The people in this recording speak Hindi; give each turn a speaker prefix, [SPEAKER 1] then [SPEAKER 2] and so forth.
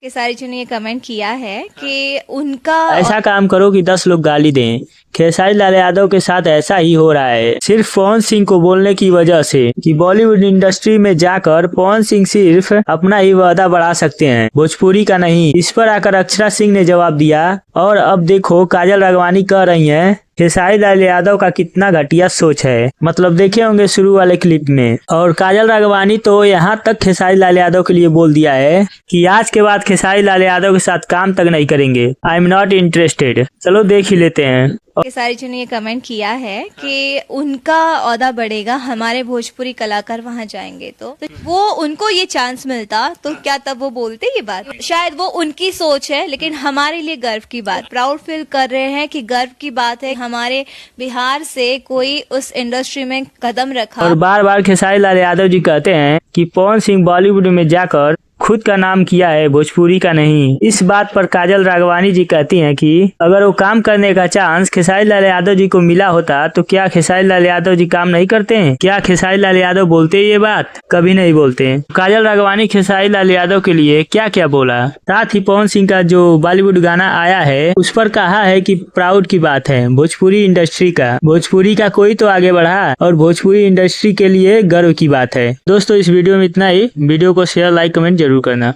[SPEAKER 1] खेसारी जी ने ये कमेंट किया है कि उनका
[SPEAKER 2] ऐसा काम करो कि 10 लोग गाली दें। खेसारी लाल यादव के साथ ऐसा ही हो रहा है, सिर्फ पवन सिंह को बोलने की वजह से कि बॉलीवुड इंडस्ट्री में जाकर पवन सिंह सिर्फ अपना ही वादा बढ़ा सकते हैं, भोजपुरी का नहीं। इस पर आकर अक्षरा सिंह ने जवाब दिया और अब देखो काजल राघवानी कह रही हैं खेसारी लाल यादव का कितना घटिया सोच है। मतलब देखे होंगे शुरू वाले क्लिप में। और काजल राघवानी तो यहाँ तक खेसारी लाल यादव के लिए बोल दिया है कि आज के बाद खेसारी लाल यादव के साथ काम तक नहीं करेंगे। I am not interested. चलो देख ही लेते हैं।
[SPEAKER 1] खेसारी जी ने ये कमेंट किया है कि उनका ओहदा बढ़ेगा, हमारे भोजपुरी कलाकार वहां जाएंगे तो वो उनको ये चांस मिलता तो क्या तब वो बोलते ये बात? शायद वो उनकी सोच है, लेकिन हमारे लिए गर्व की बात, प्राउड फील कर रहे हैं कि गर्व की बात है हमारे बिहार से कोई उस इंडस्ट्री में कदम रखा।
[SPEAKER 2] और बार बार खेसारी लाल यादव जी कहते हैं कि पवन सिंह बॉलीवुड में जाकर खुद का नाम किया है, भोजपुरी का नहीं। इस बात पर काजल राघवानी जी कहती हैं कि अगर वो काम करने का चांस खेसारी लाल यादव जी को मिला होता तो क्या खेसारी लाल यादव जी काम नहीं करते हैं? क्या खेसारी लाल यादव बोलते ये बात? कभी नहीं बोलते हैं। काजल राघवानी खेसारी लाल यादव के लिए क्या क्या बोला। साथ ही पवन सिंह का जो बॉलीवुड गाना आया है उस पर कहा है कि प्राउड की बात है भोजपुरी इंडस्ट्री का, भोजपुरी का कोई तो आगे बढ़ा और भोजपुरी इंडस्ट्री के लिए गर्व की बात है। दोस्तों इस वीडियो में इतना ही। वीडियो को शेयर लाइक कमेंट जरूर करना।